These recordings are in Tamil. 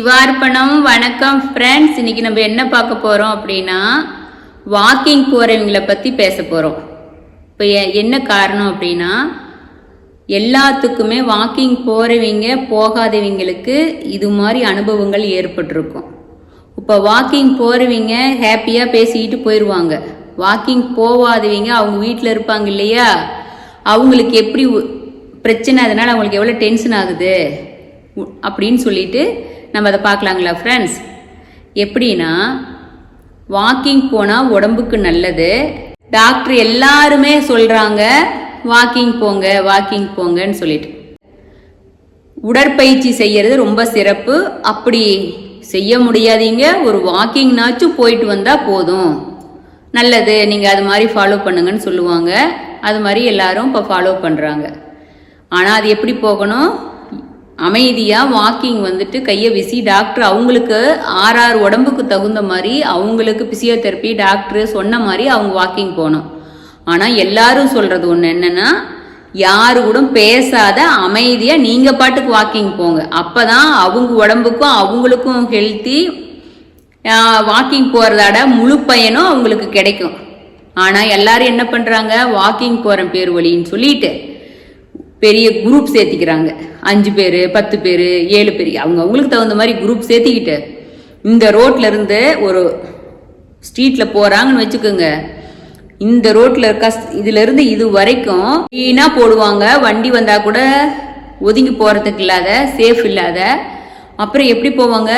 சிவார்ப்பணம். வணக்கம் ஃப்ரெண்ட்ஸ். இன்னைக்கு நம்ம என்ன பார்க்க போகிறோம் அப்படின்னா வாக்கிங் போகிறவங்களை பற்றி பேச போகிறோம். இப்போ என்ன காரணம் அப்படின்னா எல்லாத்துக்குமே வாக்கிங் போகிறவங்க போகாதவங்களுக்கு இது மாதிரி அனுபவங்கள் ஏற்பட்டிருக்கும். இப்போ வாக்கிங் போகிறவங்க ஹாப்பியாக பேசிக்கிட்டு போயிடுவாங்க. வாக்கிங் போகாதவங்க அவங்க வீட்டில் இருப்பாங்க இல்லையா, அவங்களுக்கு எப்படி பிரச்சனை, அதனால் அவங்களுக்கு எவ்வளோ டென்ஷன் ஆகுது அப்படின்னு சொல்லிட்டு நம்ம அதை பார்க்கலாங்களா ஃப்ரெண்ட்ஸ். எப்படின்னா வாக்கிங் போனால் உடம்புக்கு நல்லது. டாக்டர் எல்லாருமே சொல்கிறாங்க வாக்கிங் போங்க வாக்கிங் போங்கன்னு சொல்லிட்டு. உடற்பயிற்சி செய்கிறது ரொம்ப சிறப்பு. அப்படி செய்ய முடியாதீங்க, ஒரு வாக்கிங்னாச்சும் போயிட்டு வந்தால் போதும், நல்லது, நீங்கள் அது மாதிரி ஃபாலோ பண்ணுங்கன்னு சொல்லுவாங்க. அது மாதிரி எல்லாரும் இப்போ ஃபாலோ பண்ணுறாங்க. ஆனால் அது எப்படி போகணும்? அமைதியாக வாக்கிங் வந்துட்டு கையை வீசி டாக்டர் அவங்களுக்கு ஆறாறு உடம்புக்கு தகுந்த மாதிரி அவங்களுக்கு பிசியோதெரப்பி டாக்டர் சொன்ன மாதிரி அவங்க வாக்கிங் போகணும். ஆனால் எல்லாரும் சொல்கிறது ஒன்று என்னென்னா, யாரு கூட பேசாத அமைதியாக நீங்கள் பாட்டுக்கு வாக்கிங் போங்க. அப்போ தான் அவங்க உடம்புக்கும் அவங்களுக்கும் ஹெல்த்தி. வாக்கிங் போகிறதாட முழு பயனும் அவங்களுக்கு கிடைக்கும். ஆனால் எல்லாரும் என்ன பண்ணுறாங்க, வாக்கிங் போகிற பேர் வழின்னு சொல்லிட்டு பெரிய குரூப் சேர்த்திக்கிறாங்க. 5 பேர் 10 பேர் 7 பேர் அவங்களுக்கு தகுந்த மாதிரி குரூப் சேர்த்திக்கிட்டு இந்த ரோட்ல இருந்து ஒரு ஸ்ட்ரீட்டில் போகிறாங்கன்னு வச்சுக்கோங்க. இந்த ரோட்டில் இருக்க இதுலேருந்து இது வரைக்கும் க்ளீனாக போடுவாங்க. வண்டி வந்தால் கூட ஒதுங்கி போகிறதுக்கு இல்லாத, சேஃப் இல்லாத. அப்புறம் எப்படி போவாங்க,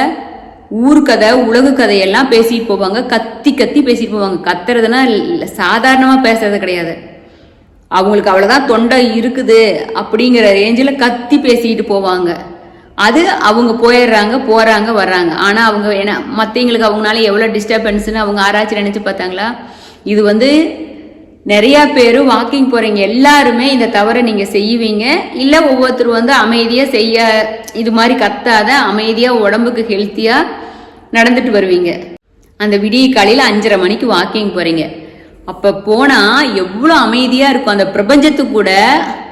ஊர் கதை உலக கதையெல்லாம் பேசிட்டு போவாங்க. கத்தி கத்தி பேசிட்டு போவாங்க. கத்துறதுன்னா சாதாரணமாக பேசுறது கிடையாது. அவங்களுக்கு அவ்வளோதான் தொண்டை இருக்குது அப்படிங்கிற ரேஞ்சில் கத்தி பேசிக்கிட்டு போவாங்க. அது அவங்க போகிறாங்க வர்றாங்க. ஆனால் அவங்க என்ன மற்றவங்களுக்கு அவங்களால எவ்வளோ டிஸ்டர்பன்ஸ்னு அவங்க ஆராய்ச்சி நினச்சி பார்த்தாங்களா? இது நிறையா பேர் வாக்கிங் போகிறீங்க எல்லாருமே இந்த தவறை நீங்கள் செய்வீங்க. இல்லை ஒவ்வொருத்தர் அமைதியாக செய்ய இது மாதிரி கத்தாத அமைதியாக உடம்புக்கு ஹெல்த்தியாக நடந்துட்டு வருவீங்க. அந்த விடிய காலையில் 5:30 மணிக்கு வாக்கிங் போகிறீங்க. அப்போ போனால் எவ்வளோ அமைதியாக இருக்கும். அந்த பிரபஞ்சத்துக்கு கூட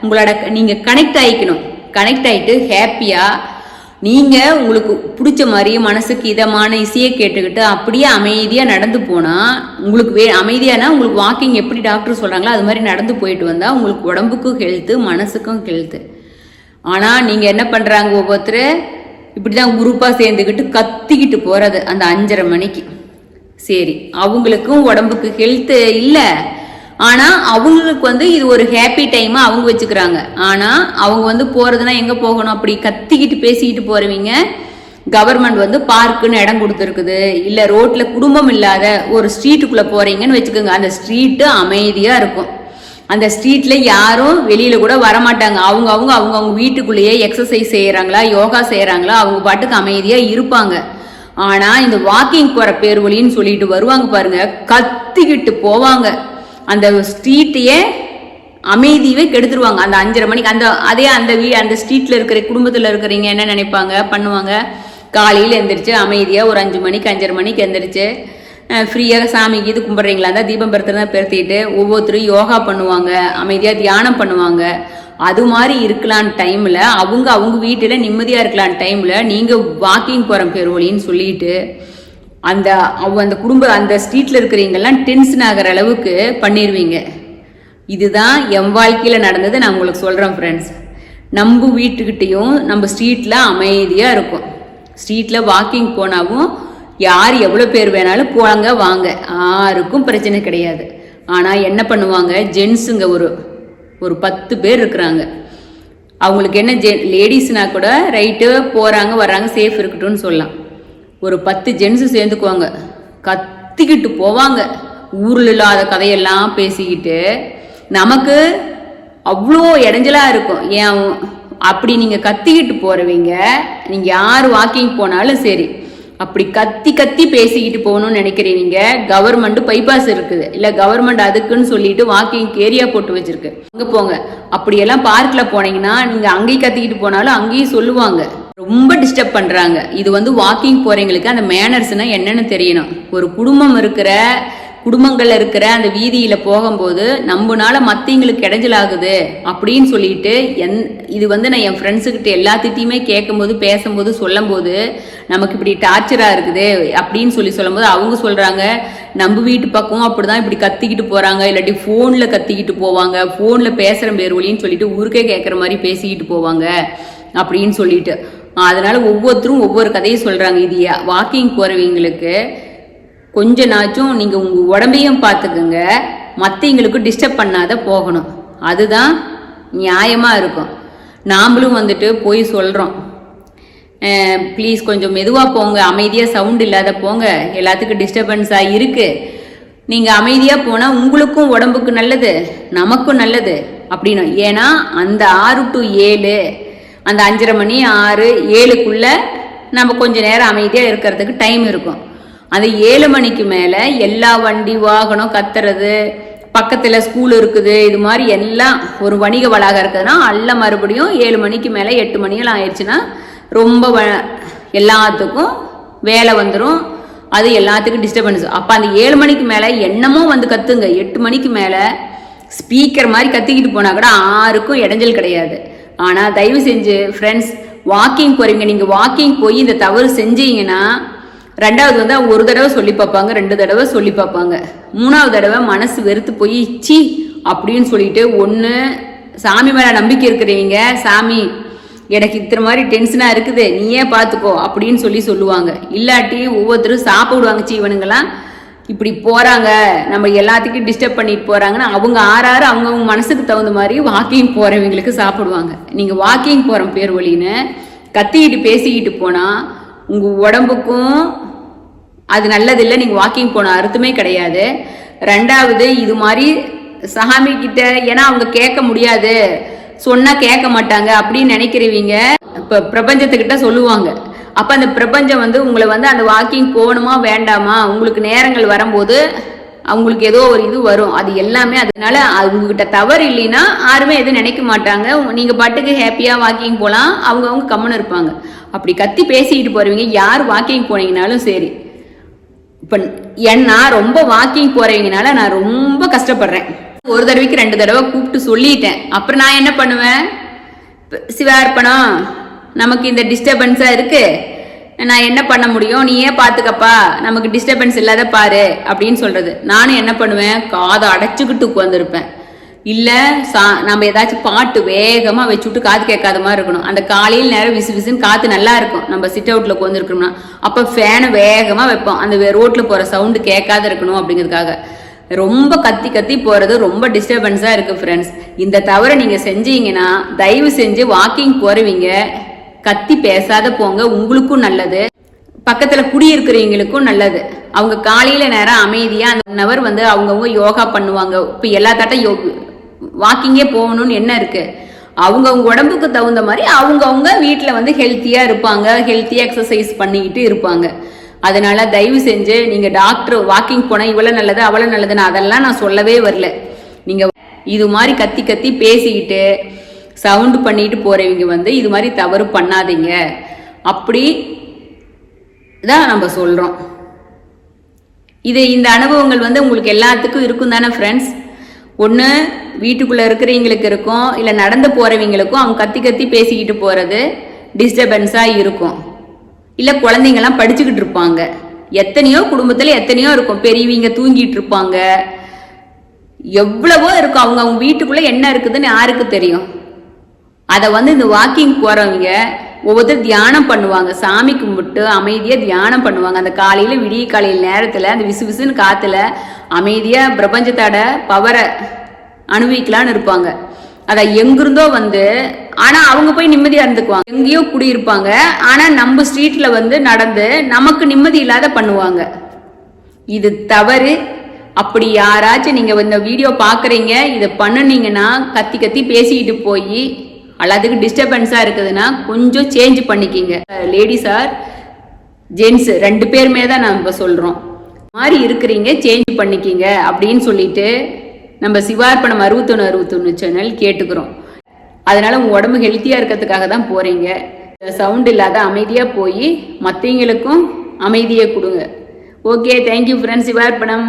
உங்களோட நீங்கள் கனெக்ட் ஆகிக்கணும். கனெக்ட் ஆகிட்டு ஹாப்பியாக நீங்கள் உங்களுக்கு பிடிச்ச மாதிரி மனசுக்கு இதமான இசையை கேட்டுக்கிட்டு அப்படியே அமைதியாக நடந்து போனால் உங்களுக்கு அமைதியானா உங்களுக்கு வாக்கிங் எப்படி டாக்டர் சொல்கிறாங்களோ அது மாதிரி நடந்து போயிட்டு வந்தால் உங்களுக்கு உடம்புக்கும் ஹெல்த்து, மனசுக்கும் ஹெல்த்து. ஆனால் நீங்கள் என்ன பண்ணுறாங்க, ஒவ்வொருத்தர் இப்படி தான் குரூப்பாக சேர்ந்துக்கிட்டு கத்திக்கிட்டு போகிறது அந்த 5:30 மணிக்கு. சரி, அவங்களுக்கும் உடம்புக்கு ஹெல்த்து இல்லை. ஆனால் அவங்களுக்கு இது ஒரு ஹாப்பி டைமாக அவங்க வச்சுக்கிறாங்க. ஆனால் அவங்க போகிறதுனா எங்கே போகணும், அப்படி கத்திக்கிட்டு பேசிக்கிட்டு போகிறவங்க கவர்மெண்ட் பார்க்குன்னு இடம் கொடுத்துருக்குது. இல்லை ரோட்டில் குடும்பம் இல்லாத ஒரு ஸ்ட்ரீட்டுக்குள்ளே போகிறீங்கன்னு வச்சுக்கோங்க. அந்த ஸ்ட்ரீட்டு அமைதியாக இருக்கும். அந்த ஸ்ட்ரீட்டில் யாரும் வெளியில் கூட வரமாட்டாங்க. அவங்க வீட்டுக்குள்ளேயே எக்ஸசைஸ் செய்கிறாங்களா, யோகா செய்கிறாங்களா, அவங்க பாட்டுக்கு அமைதியாக இருப்பாங்க. ஆனால் இந்த வாக்கிங் போகிற பேர் வழின்னு சொல்லிட்டு வருவாங்க பாருங்க, கத்திக்கிட்டு போவாங்க. அந்த ஸ்ட்ரீட்டையே அமைதியவே கெடுத்துருவாங்க. அந்த 5:30 மணிக்கு அந்த ஸ்ட்ரீட்டில் இருக்கிற குடும்பத்தில் இருக்கிறீங்க என்ன நினைப்பாங்க, பண்ணுவாங்க. காலையில் எந்திரிச்சு அமைதியாக ஒரு 5 மணிக்கு 5:30 மணிக்கு எந்திரிச்சு ஃப்ரீயாக சாமிக்கு இது கும்பிட்றீங்களா தான் தீபம் பெருத்திட்டு ஒவ்வொருத்தரும் யோகா பண்ணுவாங்க, அமைதியாக தியானம் பண்ணுவாங்க. அது மாதிரி இருக்கலான்னு டைமில் அவங்க வீட்டில் நிம்மதியாக இருக்கலான்னு டைமில் நீங்கள் வாக்கிங் போகிற பேர் வழின்னு சொல்லிட்டு அந்த குடும்பம் அந்த ஸ்ட்ரீட்டில் இருக்கிறவங்கெல்லாம் டென்ஷன் ஆகிற அளவுக்கு பண்ணிடுவீங்க. இதுதான் என் வாழ்க்கையில் நடந்தது. நான் உங்களுக்கு சொல்கிறேன் ஃப்ரெண்ட்ஸ். நம்ம வீட்டுக்கிட்டையும் நம்ம ஸ்ட்ரீட்டில் அமைதியாக இருக்கும். ஸ்ட்ரீட்டில் வாக்கிங் போனாவும் யார் எவ்வளோ பேர் வேணாலும் போவாங்க வாங்க, யாருக்கும் பிரச்சனை கிடையாது. ஆனால் என்ன பண்ணுவாங்க, ஜென்ஸுங்க ஒரு 10 பேர் இருக்கிறாங்க. அவங்களுக்கு என்ன லேடிஸ்னா கூட ரைட்டு போகிறாங்க வர்றாங்க சேஃப் இருக்கட்டும்னு சொல்லலாம். ஒரு 10 ஜென்ஸு சேர்ந்துக்குவாங்க, கத்திக்கிட்டு போவாங்க. ஊரில் இல்லாத கதையெல்லாம் பேசிக்கிட்டு நமக்கு அவ்வளோ இடைஞ்சலாக இருக்கும். ஏன் அப்படி நீங்கள் கத்திக்கிட்டு போகிறவங்க, நீங்கள் யார் வாக்கிங் போனாலும் சரி, அப்படி கத்தி கத்தி பேசிக்கிட்டு போகணும்னு நினைக்கிறீங்க. கவர்மெண்ட் பைபாஸ் இருக்குது, இல்லை கவர்மெண்ட் அதுக்குன்னு சொல்லிட்டு வாக்கிங் ஏரியா போட்டு வச்சிருக்கு, அங்கே போங்க. அப்படியெல்லாம் பார்க்கில் போனீங்கன்னா நீங்கள் அங்கேயும் கத்திக்கிட்டு போனாலும் அங்கேயும் சொல்லுவாங்க, ரொம்ப டிஸ்டர்ப் பண்ணுறாங்க. இது வாக்கிங் போகிறவங்களுக்கு அந்த மேனர்ஸ்னால் என்னென்னு தெரியணும். ஒரு குடும்பங்கள்ல இருக்கிற அந்த வீதியில போகும்போது நம்மனால மற்றவங்களுக்கு இடைஞ்சலாகுது அப்படின்னு சொல்லிட்டு இது நான் என் ஃப்ரெண்ட்ஸுக்கிட்ட எல்லாத்திட்டையுமே கேட்கும்போது பேசும்போது சொல்லும் போது நமக்கு இப்படி டார்ச்சராக இருக்குது அப்படின்னு சொல்லும்போது அவங்க சொல்கிறாங்க, நம்ம வீட்டு பக்கம் அப்படிதான் இப்படி கத்திக்கிட்டு போகிறாங்க, இல்லாட்டி ஃபோனில் கத்திக்கிட்டு போவாங்க, ஃபோனில் பேசுகிற பேர் வழின்னு சொல்லிட்டு ஊருக்கே கேட்குற மாதிரி பேசிக்கிட்டு போவாங்க அப்படின்னு சொல்லிட்டு. அதனால ஒவ்வொருத்தரும் ஒவ்வொரு கதையை சொல்கிறாங்க. இது வாக்கிங் போகிறவங்களுக்கு கொஞ்ச நாச்சும் நீங்கள் உங்கள் உடம்பையும் பார்த்துக்குங்க, மற்றவங்களுக்கு டிஸ்டர்ப் பண்ணாத போகணும். அதுதான் நியாயமாக இருக்கும். நாமளும் வந்துட்டு போய் சொல்கிறோம், ப்ளீஸ் கொஞ்சம் மெதுவாக போங்க, அமைதியாக சவுண்ட் இல்லாத போங்க, எல்லாத்துக்கும் டிஸ்டர்பன்ஸாக இருக்குது, நீங்கள் அமைதியாக போனால் உங்களுக்கும் உடம்புக்கு நல்லது, நமக்கும் நல்லது அப்படின்னு. ஏன்னா அந்த 6 to 7, அந்த 5:30 மணி 6, 7க்குள்ளே நம்ம கொஞ்சம் நேரம் அமைதியாக இருக்கிறதுக்கு டைம் இருக்கும். அந்த 7 மணிக்கு மேலே எல்லா வண்டி வாகனம் கத்துறது, பக்கத்தில் ஸ்கூல் இருக்குது, இது மாதிரி எல்லாம் ஒரு வணிக வளாகம் இருக்குதுன்னா அல்ல மறுபடியும் 7 மணிக்கு மேலே 8 மணியெல்லாம் ஆயிடுச்சுன்னா ரொம்ப எல்லாத்துக்கும் வேலை வந்துடும். அது எல்லாத்துக்கும் டிஸ்டர்பன்ஸ். அப்போ அந்த 7 மணிக்கு மேலே என்னமோ வந்து கத்துங்க. 8 மணிக்கு மேலே ஸ்பீக்கர் மாதிரி கத்திக்கிட்டு போனால் கூட யாருக்கும் இடைஞ்சல் கிடையாது. ஆனால் தயவு செஞ்சு ஃப்ரெண்ட்ஸ், வாக்கிங் போகிறீங்க, நீங்கள் வாக்கிங் போய் இந்த தவறு செஞ்சீங்கன்னா 2வது வந்து அவங்க 1 தடவை சொல்லி பார்ப்பாங்க, 2 தடவை சொல்லி பார்ப்பாங்க, 3வது தடவை மனசு வெறுத்து போய் சி அப்படின்னு சொல்லிட்டு, ஒன்று சாமி மேலே நம்பிக்கை இருக்கிறவங்க, சாமி எனக்கு இத்தனை மாதிரி டென்ஷனாக இருக்குது நீயே பார்த்துக்கோ அப்படின்னு சொல்லுவாங்க. இல்லாட்டி ஒவ்வொருத்தரும் சாப்பிடுவாங்க, சி இவனுங்கெல்லாம் இப்படி போகிறாங்க, நம்ம எல்லாத்துக்கும் டிஸ்டர்ப் பண்ணிட்டு போகிறாங்கன்னா அவங்க ஆறாறு அவங்கவுங்க மனசுக்கு தகுந்த மாதிரி வாக்கிங் போகிறவங்களுக்கு சாப்பிடுவாங்க. நீங்கள் வாக்கிங் போகிற பேர் வழின்னு கத்திக்கிட்டு பேசிக்கிட்டு போனால் உங்கள் உடம்புக்கும் அது நல்லதில்லை. நீங்கள் வாக்கிங் போன அர்த்தமே கிடையாது. 2வது இது மாதிரி சாமி கிட்ட, ஏன்னா அவங்க கேட்க முடியாது, சொன்னால் கேட்க மாட்டாங்க அப்படின்னு நினைக்கிறவங்க இப்போ பிரபஞ்சத்துக்கிட்ட சொல்லுவாங்க. அப்போ அந்த பிரபஞ்சம் வந்து உங்களை வந்து அந்த வாக்கிங் போகணுமா வேண்டாமா, உங்களுக்கு நேரங்கள் வரும்போது அவங்களுக்கு ஏதோ ஒரு இது வரும். அது எல்லாமே அதனால உங்ககிட்ட தவறு இல்லைன்னா யாருமே எதுவும் நினைக்க மாட்டாங்க. நீங்கள் பாட்டுக்கு ஹாப்பியாக வாக்கிங் போகலாம், அவங்க கம்முன்னு இருப்பாங்க. அப்படி கத்தி பேசிக்கிட்டு போகிறவங்க யார் வாக்கிங் போனீங்கனாலும் சரி. இப்போ நான் ரொம்ப வாக்கிங் போகிறவங்கனால நான் ரொம்ப கஷ்டப்படுறேன். 1 தடவைக்கு 2 தடவை கூப்பிட்டு சொல்லிட்டேன். அப்புறம் நான் என்ன பண்ணுவேன், சிவார்ப்பணம் நமக்கு இந்த டிஸ்டர்பன்ஸாக இருக்குது, நான் என்ன பண்ண முடியும், நீயே பார்த்துக்கப்பா, நமக்கு டிஸ்டர்பன்ஸ் இல்லாத பாரு அப்படின்னு சொல்கிறது. நானும் என்ன பண்ணுவேன், காதை அடைச்சிக்கிட்டு உட்காந்துருப்பேன். இல்லை நம்ம ஏதாச்சும் பாட்டு வேகமாக வச்சுட்டு காது கேட்காத மாதிரி இருக்கணும். அந்த காலையில் நேரம் விசுன்னு காற்று நல்லா இருக்கும், நம்ம சிட் அவுட்டில் உட்காந்துருக்கணும்னா அப்போ ஃபேனை வேகமாக வைப்போம், அந்த ரோட்டில் போகிற சவுண்டு கேட்காத இருக்கணும் அப்படிங்கிறதுக்காக. ரொம்ப கத்தி போகிறது ரொம்ப டிஸ்டர்பன்ஸாக இருக்குது ஃப்ரெண்ட்ஸ். இந்த தவிர நீங்கள் செஞ்சீங்கன்னா தயவு செஞ்சு வாக்கிங் போகிறவங்க கத்தி பேசாத போங்க, உங்களுக்கும் நல்லது, பக்கத்தில் குடியிருக்கிறவங்களுக்கும் நல்லது. அவங்க காலையில் நேரம் அமைதியாக அந்த 1 ஹவர் வந்து அவங்கவுங்க யோகா பண்ணுவாங்க. இப்போ எல்லாத்தாட்டும் வாக்கிங்கே போகணும்னு என்ன இருக்குது, அவங்கவுங்க உடம்புக்கு தகுந்த மாதிரி அவங்கவுங்க வீட்டில் வந்து ஹெல்த்தியாக இருப்பாங்க, ஹெல்த்தியாக எக்ஸசைஸ் பண்ணிக்கிட்டு இருப்பாங்க. அதனால தயவு செஞ்சு நீங்கள் டாக்டர் வாக்கிங் போனால் இவ்வளோ நல்லது அவ்வளோ நல்லதுன்னு அதெல்லாம் நான் சொல்லவே வரல. நீங்கள் இது மாதிரி கத்தி பேசிக்கிட்டு சவுண்டு பண்ணிட்டு போகிறவங்க வந்து இது மாதிரி தவறு பண்ணாதீங்க அப்படி தான் நம்ம சொல்கிறோம். இந்த அனுபவங்கள் வந்து உங்களுக்கு எல்லாத்துக்கும் இருக்கும் தானே ஃப்ரெண்ட்ஸ். ஒன்று வீட்டுக்குள்ளே இருக்கிறவங்களுக்கு இருக்கும், இல்லை நடந்து போகிறவங்களுக்கும் அவங்க கத்தி பேசிக்கிட்டு போகிறது டிஸ்டர்பன்ஸாக இருக்கும். இல்லை குழந்தைங்கள்லாம் படிச்சுக்கிட்டு இருப்பாங்க, எத்தனையோ குடும்பத்தில் எத்தனையோ இருக்கும், பெரியவங்க தூங்கிட்டு இருப்பாங்க, எவ்வளவோ இருக்கும். அவங்க வீட்டுக்குள்ளே என்ன இருக்குதுன்னு யாருக்கு தெரியும். அதை வந்து இந்த வாக்கிங் போகிறவங்க ஒவ்வொருத்தர் தியானம் பண்ணுவாங்க, சாமி கும்பிட்டு அமைதியாக தியானம் பண்ணுவாங்க. அந்த காலையில் விடிய காலையில் நேரத்தில் அந்த விசுன்னு காற்றுல அமைதியாக பிரபஞ்சத்தோட பவரை அனுபவிக்கலான்னு இருப்பாங்க. அதை எங்கிருந்தோ வந்து, ஆனால் அவங்க போய் நிம்மதியாக இருந்துக்குவாங்க, எங்கேயோ குடியிருப்பாங்க, ஆனால் நம்ம ஸ்ட்ரீட்டில் வந்து நடந்து நமக்கு நிம்மதி இல்லாத பண்ணுவாங்க. இது தவறு. அப்படி யாராச்சும் நீங்கள் இந்த வீடியோ பார்க்குறீங்க, இதை பண்ணுனீங்கன்னா கத்தி பேசிக்கிட்டு போய் எல்லாத்துக்கும் டிஸ்டர்பன்ஸாக இருக்குதுன்னா கொஞ்சம் சேஞ்ச் பண்ணிக்கிங்க. லேடிஸ் ஆர் ஜென்ஸ் 2 பேருமே தான் நம்ம இப்போ சொல்கிறோம். மாதிரி இருக்கிறீங்க, சேஞ்ச் பண்ணிக்கிங்க அப்படின்னு சொல்லிட்டு நம்ம சிவார்ப்பணம் 6161 சேனல் கேட்டுக்கிறோம். அதனால உங்கள் உடம்பு ஹெல்த்தியாக இருக்கிறதுக்காக தான் போகிறீங்க. சவுண்ட் இல்லாத அமைதியாக போய் மற்றவங்களுக்கும் அமைதியை கொடுங்க. Okay, thank you friends. சிவார்ப்பணம்.